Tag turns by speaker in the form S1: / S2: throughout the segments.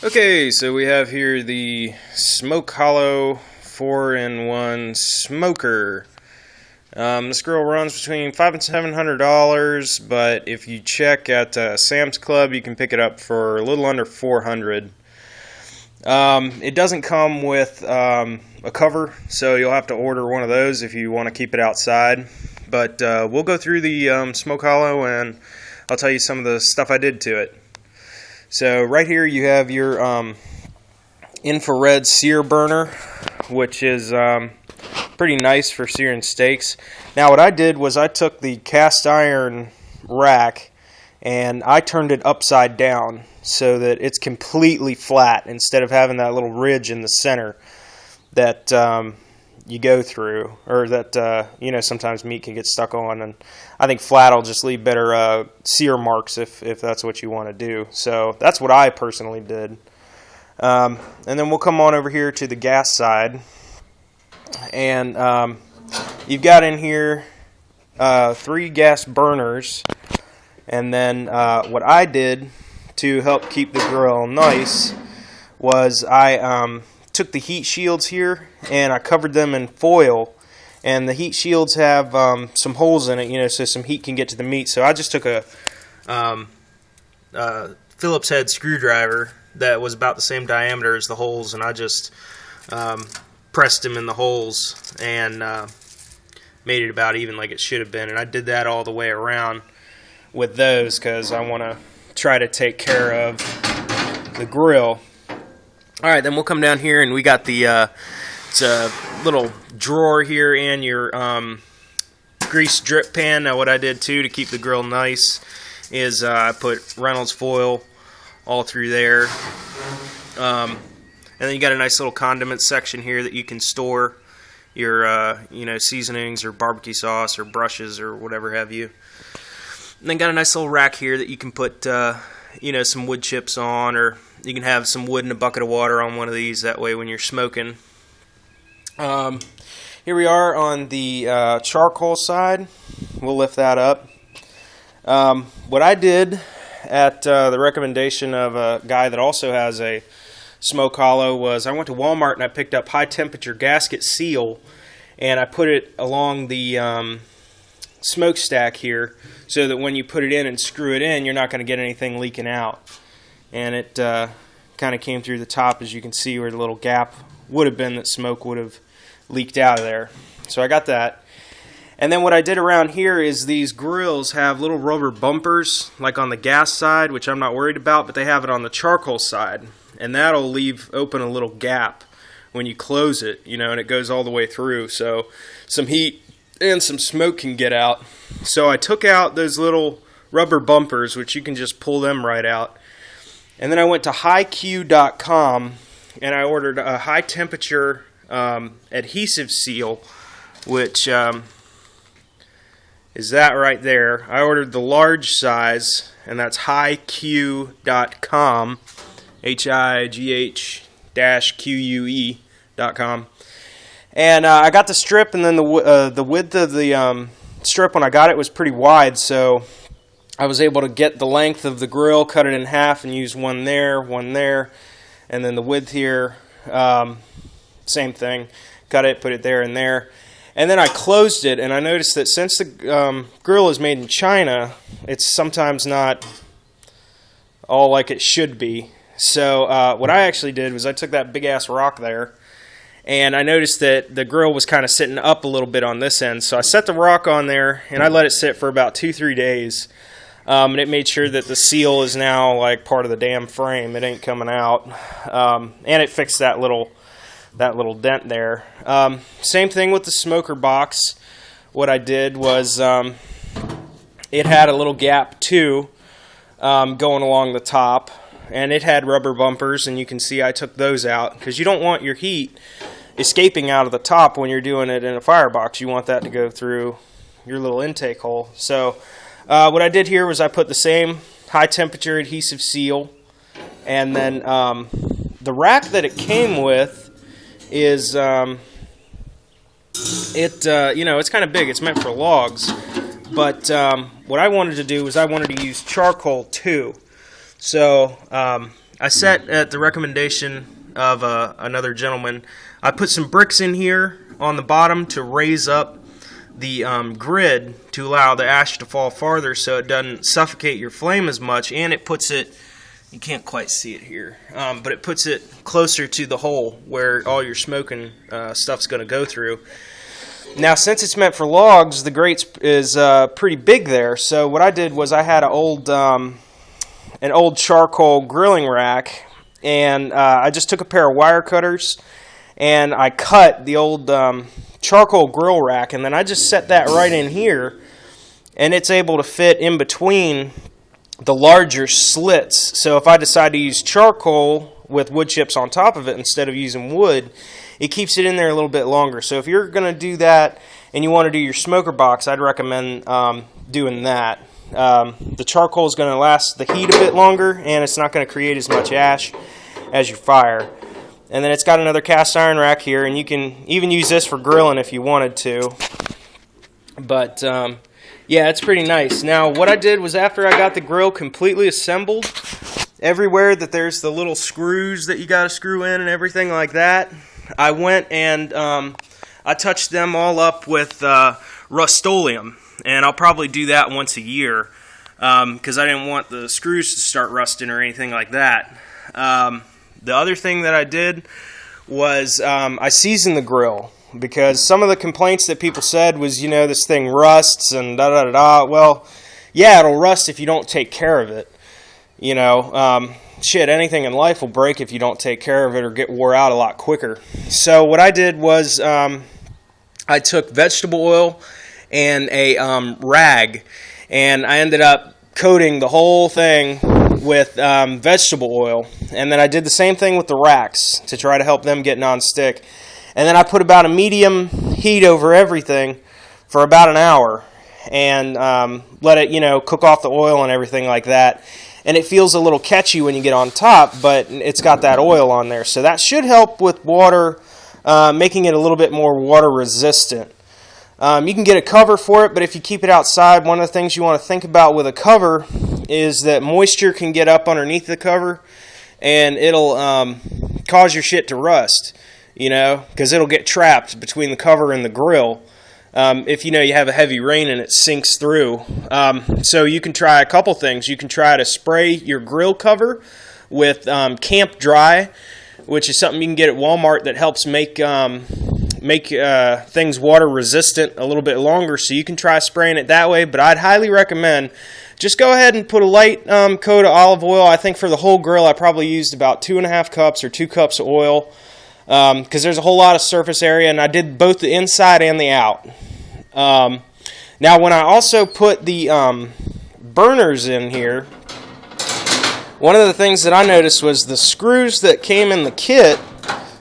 S1: Okay, so we have here the Smoke Hollow 4-in-1 smoker. This grill runs between $500 and $700, but if you check at Sam's Club, you can pick it up for a little under $400. It doesn't come with a cover, so you'll have to order one of those if you want to keep it outside. But we'll go through the Smoke Hollow, and I'll tell you some of the stuff I did to it. So right here you have your infrared sear burner, which is pretty nice for searing steaks. Now what I did was I took the cast iron rack and I turned it upside down so that it's completely flat instead of having that little ridge in the center that you go through, or that sometimes meat can get stuck on. And I think flat will just leave better sear marks if that's what you want to do. So that's what I personally did. And then we'll come on over here to the gas side, and you've got in here 3 gas burners. And then what I did to help keep the grill nice was I took the heat shields here and I covered them in foil, and the heat shields have some holes in it, so some heat can get to the meat. So I just took a Phillips head screwdriver that was about the same diameter as the holes, and I just pressed them in the holes and made it about even like it should have been. And I did that all the way around with those because I want to try to take care of the grill. Alright, then we'll come down here, and we got the it's a little drawer here and your grease drip pan. Now what I did too to keep the grill nice is I put Reynolds foil all through there. And then you got a nice little condiment section here that you can store your seasonings or barbecue sauce or brushes or whatever have you. And then got a nice little rack here that you can put some wood chips on, or you can have some wood and a bucket of water on one of these. That way when you're smoking. Here we are on the charcoal side. We'll lift that up. What I did at the recommendation of a guy that also has a Smoke Hollow was I went to Walmart and I picked up high temperature gasket seal, and I put it along the smokestack here so that when you put it in and screw it in, you're not going to get anything leaking out. And it kind of came through the top, as you can see, where the little gap would have been that smoke would have leaked out of there. So I got that. And then what I did around here is these grills have little rubber bumpers, like on the gas side, which I'm not worried about, but they have it on the charcoal side. And that'll leave open a little gap when you close it, and it goes all the way through. So some heat and some smoke can get out. So I took out those little rubber bumpers, which you can just pull them right out. And then I went to HiQ.com and I ordered a high temperature adhesive seal, which is that right there. I ordered the large size, and that's HighQ.com, HIGH-QUE.com. And I got the strip, and then the width of the strip when I got it was pretty wide, so I was able to get the length of the grill, cut it in half, and use one there, and then the width here, same thing. Cut it, put it there and there. And then I closed it, and I noticed that since the grill is made in China, it's sometimes not all like it should be. So what I actually did was I took that big-ass rock there, and I noticed that the grill was kind of sitting up a little bit on this end. So I set the rock on there, and I let it sit for about 2-3 days. And it made sure that the seal is now like part of the damn frame. It ain't coming out. And it fixed that little dent there. Same thing with the smoker box. What I did was it had a little gap too, going along the top, and it had rubber bumpers, and you can see I took those out because you don't want your heat escaping out of the top when you're doing it in a firebox. You want that to go through your little intake hole. So what I did here was I put the same high temperature adhesive seal, and then the rack that it came with is it's kind of big. It's meant for logs, but what I wanted to do was I wanted to use charcoal too. So I set at the recommendation of another gentleman. I put some bricks in here on the bottom to raise up the grid to allow the ash to fall farther so it doesn't suffocate your flame as much, and it puts it, you can't quite see it here, but it puts it closer to the hole where all your smoking stuff's going to go through. Now, since it's meant for logs, the grate is pretty big there. So what I did was I had an old charcoal grilling rack, and I just took a pair of wire cutters and I cut the old charcoal grill rack, and then I just set that right in here, and it's able to fit in between the larger slits. So if I decide to use charcoal with wood chips on top of it instead of using wood, it keeps it in there a little bit longer. So if you're going to do that and you want to do your smoker box, I'd recommend doing that. The charcoal is going to last the heat a bit longer, and it's not going to create as much ash as your fire. And then it's got another cast iron rack here, and you can even use this for grilling if you wanted to. But yeah, it's pretty nice. Now what I did was, after I got the grill completely assembled, everywhere that there's the little screws that you got to screw in and everything like that, I went and I touched them all up with Rust-Oleum, and I'll probably do that once a year because I didn't want the screws to start rusting or anything like that. The other thing that I did was I seasoned the grill, because some of the complaints that people said was, you know, this thing rusts and da-da-da-da. Well, yeah, it'll rust if you don't take care of it. You know, shit, anything in life will break if you don't take care of it or get wore out a lot quicker. So what I did was I took vegetable oil and a rag, and I ended up coating the whole thing with vegetable oil. And then I did the same thing with the racks to try to help them get non-stick. And then I put about a medium heat over everything for about an hour and let it, you know, cook off the oil and everything like that. And it feels a little catchy when you get on top, but it's got that oil on there. So that should help with water, making it a little bit more water resistant. You can get a cover for it, but if you keep it outside, one of the things you want to think about with a cover is that moisture can get up underneath the cover, and it'll cause your shit to rust, you know, because it'll get trapped between the cover and the grill. If you know you have a heavy rain and it sinks through. So you can try a couple things. You can try to spray your grill cover with Camp Dry, which is something you can get at Walmart that helps make things water resistant a little bit longer. So you can try spraying it that way, but I'd highly recommend just go ahead and put a light coat of olive oil. I think for the whole grill I probably used about 2.5 cups or 2 cups of oil, because there's a whole lot of surface area, and I did both the inside and the out. Now when I also put the burners in here, one of the things that I noticed was the screws that came in the kit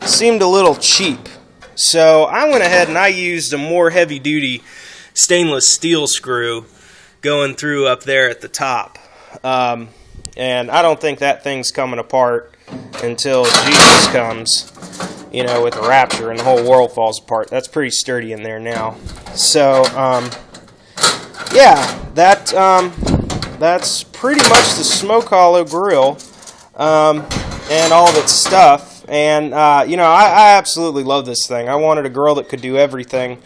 S1: seemed a little cheap. So I went ahead and I used a more heavy-duty stainless steel screw going through up there at the top. And I don't think that thing's coming apart until Jesus comes, you know, with the rapture and the whole world falls apart. That's pretty sturdy in there now. So, yeah, that's pretty much the Smoke Hollow grill and all of its stuff. And, you know, I absolutely love this thing. I wanted a grill that could do everything.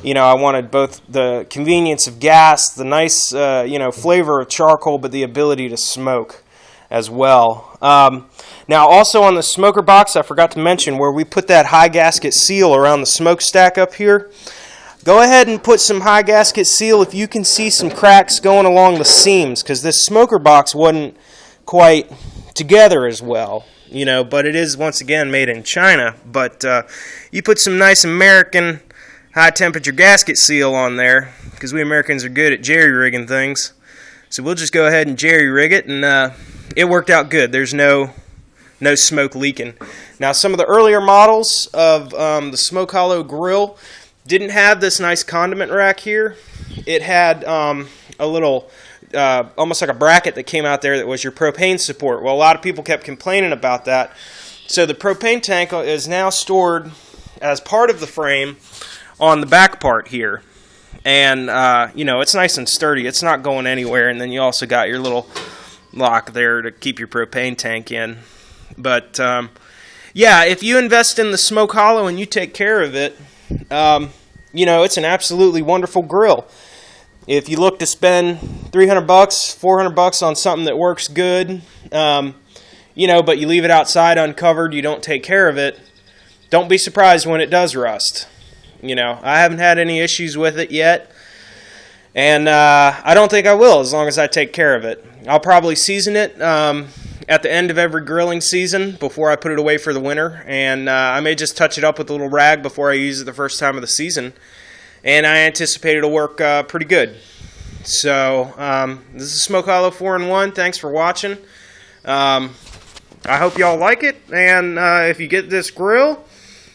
S1: You know, I wanted both the convenience of gas, the nice, you know, flavor of charcoal, but the ability to smoke as well. Now, also on the smoker box, I forgot to mention where we put that high gasket seal around the smokestack up here. Go ahead and put some high gasket seal if you can see some cracks going along the seams, because this smoker box wasn't quite together as well. You know, but it is, once again, made in China. But you put some nice American high-temperature gasket seal on there, because we Americans are good at jerry-rigging things. So we'll just go ahead and jerry-rig it, and it worked out good. There's no smoke leaking. Now, some of the earlier models of the Smoke Hollow grill didn't have this nice condiment rack here. It had a little... almost like a bracket that came out there that was your propane support. Well, a lot of people kept complaining about that. So the propane tank is now stored as part of the frame on the back part here. And, you know, it's nice and sturdy. It's not going anywhere. And then you also got your little lock there to keep your propane tank in. But yeah, if you invest in the Smoke Hollow and you take care of it, it's an absolutely wonderful grill. If you look to spend $300, $400 on something that works good, but you leave it outside uncovered, you don't take care of it, don't be surprised when it does rust. I haven't had any issues with it yet, and I don't think I will as long as I take care of it. I'll probably season it at the end of every grilling season before I put it away for the winter, and I may just touch it up with a little rag before I use it the first time of the season, and I anticipate it'll work pretty good. So this is Smoke Hollow 4-in-1. Thanks for watching. I hope y'all like it, and if you get this grill,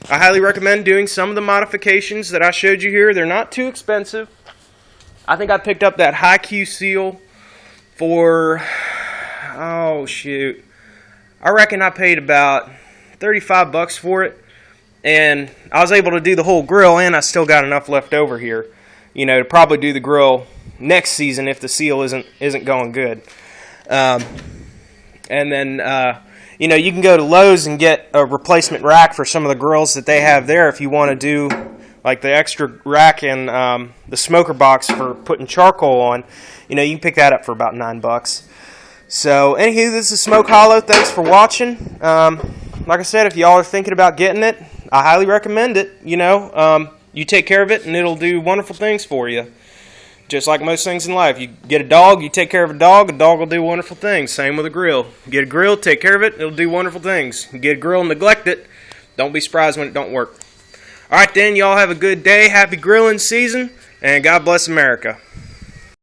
S1: I highly recommend doing some of the modifications that I showed you here. They're not too expensive. I think I picked up that Hi-Q seal for, I reckon I paid about $35 for it, and I was able to do the whole grill, and I still got enough left over here, to probably do the grill next season if the seal isn't going good. And then you can go to Lowe's and get a replacement rack for some of the grills that they have there if you want to do like the extra rack and the smoker box for putting charcoal on. You can pick that up for about $9. So anywho, this is Smoke Hollow. Thanks for watching. Like I said, if y'all are thinking about getting it, I highly recommend it. You take care of it and it'll do wonderful things for you. Just like most things in life. You get a dog, you take care of a dog will do wonderful things. Same with a grill. You get a grill, take care of it, it'll do wonderful things. You get a grill and neglect it, don't be surprised when it don't work. Alright then, y'all have a good day, happy grilling season, and God bless America.